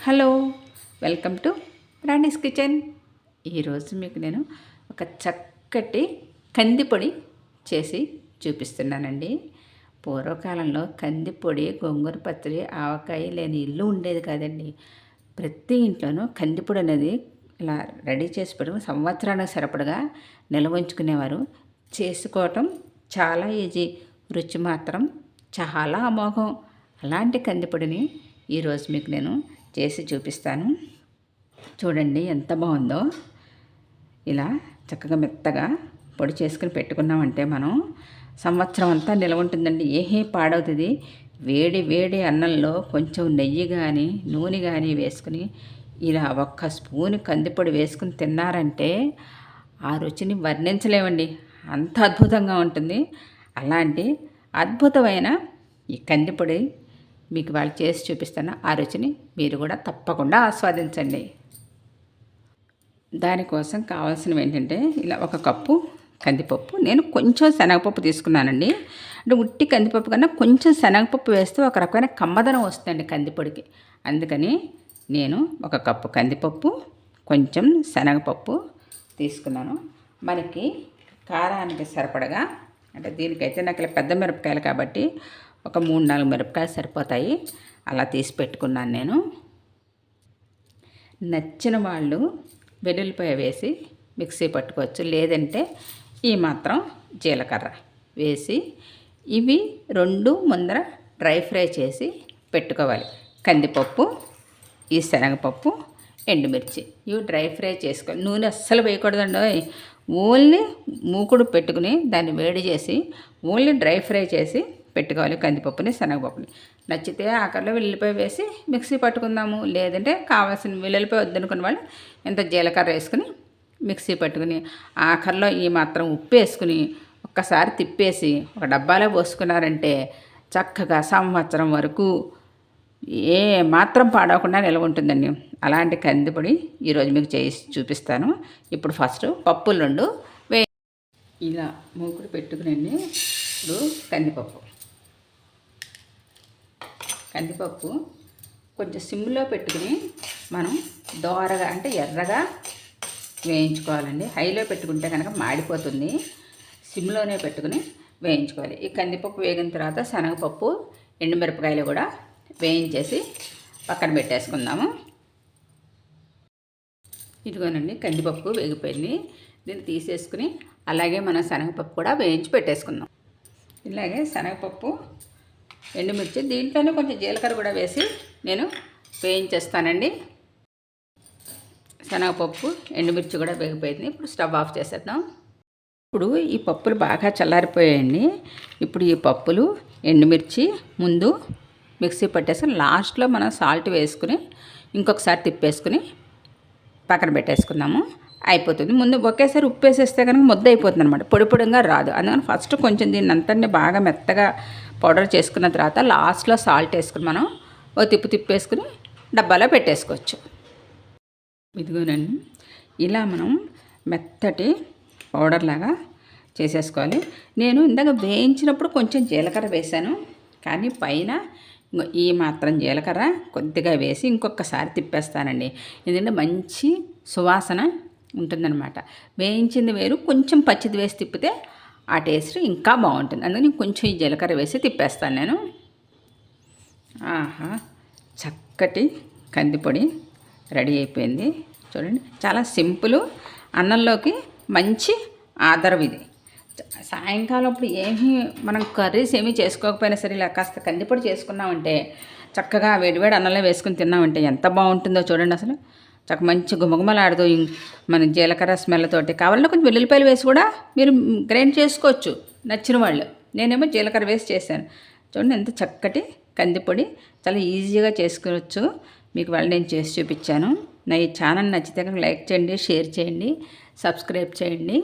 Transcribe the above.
Hello, welcome to Rani's kitchen. ఈరోజు మీకు నేను ఒక చక్కటి కందిపొడి చేసి చూపిస్తున్నానండి. పూర్వకాలంలో కందిపొడి, గోంగూర పచ్చడి, ఆవకాయ లేని ఇల్లు ఉండేది కాదండి. ప్రతి ఇంట్లోనూ కందిపొడి అనేది ఇలా రెడీ చేసి పెట్టుకుని సంవత్సరానికి సరిపడగా నిల్వ ఉంచుకునేవారు. చేసుకోవటం చాలా ఈజీ, రుచి మాత్రం చాలా అమోఘం. అలాంటి కందిపొడిని ఈరోజు మీకు నేను చేసి చూపిస్తాను. చూడండి ఎంత బాగుందో. ఇలా చక్కగా మెత్తగా పొడి చేసుకుని పెట్టుకున్నామంటే మనం సంవత్సరం అంతా నిలవ ఉంటుందండి. ఏహే పాడవుతుంది. వేడి వేడి అన్నంలో కొంచెం నెయ్యి కానీ నూనె కానీ వేసుకుని ఇలా ఒక్క స్పూన్ కందిపొడి వేసుకుని తిన్నారంటే ఆ రుచిని వర్ణించలేమండి. అంత అద్భుతంగా ఉంటుంది. అలాంటి అద్భుతమైన ఈ కందిపొడి మీకు వాళ్ళు చేసి చూపిస్తాను. ఆ రుచిని మీరు కూడా తప్పకుండా ఆస్వాదించండి. దానికోసం కావాల్సినవి ఏంటంటే ఇలా ఒక కప్పు కందిపప్పు, నేను కొంచెం శనగపప్పు తీసుకున్నానండి. అంటే ఉట్టి కందిపప్పు కన్నా కొంచెం శనగపప్పు వేస్తే ఒక రకమైన కమ్మదనం వస్తుందండి కందిపొడికి. అందుకని నేను ఒక కప్పు కందిపప్పు, కొంచెం శనగపప్పు తీసుకున్నాను. మనకి కారానికి సరిపడగా, అంటే దీనికైతే నాకు పెద్ద మిరపకాయలు కాబట్టి ఒక 3-4 మిరపకాయలు సరిపోతాయి. అలా తీసి పెట్టుకున్నాను నేను. నచ్చిన వాళ్ళు వెల్లుల్లిపాయ వేసి మిక్సీ పట్టుకోవచ్చు, లేదంటే ఈ మాత్రం జీలకర్ర వేసి ఇవి 2 ముందర డ్రై ఫ్రై చేసి పెట్టుకోవాలి. కందిపప్పు, ఈ శనగపప్పు, ఎండుమిర్చి ఇవి డ్రై ఫ్రై చేసుకోవాలి. నూనె అస్సలు వేయకూడదండి. ఓన్లీ మూకుడు పెట్టుకుని దాన్ని వేడి చేసి ఓన్లీ డ్రై ఫ్రై చేసి పెట్టుకోవాలి కందిపప్పుని, శనగపప్పుని. నచ్చితే ఆఖరిలో వెల్లుల్లిపాయ వేసి మిక్సీ పట్టుకుందాము, లేదంటే కావాల్సిన వెల్లుల్లిపాయ వద్దనుకున్న వాళ్ళు ఇంత జీలకర్ర వేసుకుని మిక్సీ పట్టుకుని ఆఖరిలో ఈ మాత్రం ఉప్పు వేసుకుని ఒక్కసారి తిప్పేసి ఒక డబ్బాలో పోసుకున్నారంటే చక్కగా సంవత్సరం వరకు ఏ మాత్రం పాడవకుండా నిల్వ ఉంటుందండి. అలాంటి కందిపొడి ఈరోజు మీకు చేసి చూపిస్తాను. ఇప్పుడు ఫస్ట్ పప్పులు 2 ఇలా మూకుడు పెట్టుకునండి. ఇప్పుడు కందిపప్పు కొంచెం సిమ్లో పెట్టుకుని మనం దోరగా అంటే ఎర్రగా వేయించుకోవాలండి. హైలో పెట్టుకుంటే కనుక మాడిపోతుంది. సిమ్లోనే పెట్టుకుని వేయించుకోవాలి. ఈ కందిపప్పు వేగిన తర్వాత శనగపప్పు, ఎండుమిరపకాయలు కూడా వేయించేసి పక్కన పెట్టేసుకుందాము. ఇదిగోనండి కందిపప్పు వేగిపోయింది. దీన్ని తీసేసుకుని అలాగే మనం శనగపప్పు కూడా వేయించి పెట్టేసుకుందాం. ఇలాగే శనగపప్పు, ఎండుమిర్చి, దీంట్లోనే కొంచెం జీలకర్ర కూడా వేసి నేను వేయించేస్తానండి. శనగపప్పు, ఎండుమిర్చి కూడా వేగిపోయింది. ఇప్పుడు స్టవ్ ఆఫ్ చేసేద్దాం. ఇప్పుడు ఈ పప్పులు బాగా చల్లారిపోయాయండి. ఇప్పుడు ఈ పప్పులు, ఎండుమిర్చి ముందు మిక్సీ పట్టేసుకుని లాస్ట్లో మనం సాల్ట్ వేసుకుని ఇంకొకసారి తిప్పేసుకుని పక్కన పెట్టేసుకుందాము. అయిపోతుంది. ముందు ఒకేసారి ఉప్పు వేసేస్తే కనుక ముద్ద అయిపోతుంది అనమాట, పొడి పొడిగా రాదు. అందుకని ఫస్ట్ కొంచెం దీన్ని అంతటిని బాగా మెత్తగా పౌడర్ చేసుకున్న తర్వాత లాస్ట్లో సాల్ట్ వేసుకుని మనం ఓ తిప్పేసుకుని డబ్బాలో పెట్టేసుకోవచ్చు. ఇదిగోనండి ఇలా మనం మెత్తటి పౌడర్ లాగా చేసేసుకోవాలి. నేను ఇందాక వేయించినప్పుడు కొంచెం జీలకర్ర వేశాను, కానీ పైన ఈ మాత్రం జీలకర్ర కొద్దిగా వేసి ఇంకొకసారి తిప్పేస్తానండి. ఎందుకంటే మంచి సువాసన ఉంటుందన్నమాట. వేయించింది వేరు, కొంచెం పచ్చిది వేసి తిప్పితే ఆ టేస్ట్ ఇంకా బాగుంటుంది. అందుకని కొంచెం ఈ జీలకర్ర వేసి తిప్పేస్తాను నేను. ఆహా, చక్కటి కందిపొడి రెడీ అయిపోయింది. చూడండి, చాలా సింపుల్, అన్నంలోకి మంచి ఆధారం ఇది. సాయంకాలం అప్పుడు మనం కర్రీస్ ఏమీ చేసుకోకపోయినా సరే ఇలా కాస్త కందిపొడి చేసుకున్నామంటే చక్కగా వేడివేడి అన్నంలో వేసుకుని తిన్నామంటే ఎంత బాగుంటుందో చూడండి. అసలు చక్క మంచి గుమగుమలాడుతూ మన జీలకర్ర స్మెల్ తోటి. కావాలంటే కొంచెం వెల్లుల్లిపాయలు వేసి కూడా మీరు గ్రైండ్ చేసుకోవచ్చు నచ్చిన వాళ్ళు. నేనేమో జీలకర్ర వేసి చేశాను. చూడండి ఎంత చక్కటి కందిపొడి, చాలా ఈజీగా చేసుకోవచ్చు. మీకు వాళ్ళు నేను చేసి చూపించాను. నా ఈ ఛానల్ నచ్చితే కనుక లైక్ చేయండి, షేర్ చేయండి, సబ్స్క్రైబ్ చేయండి.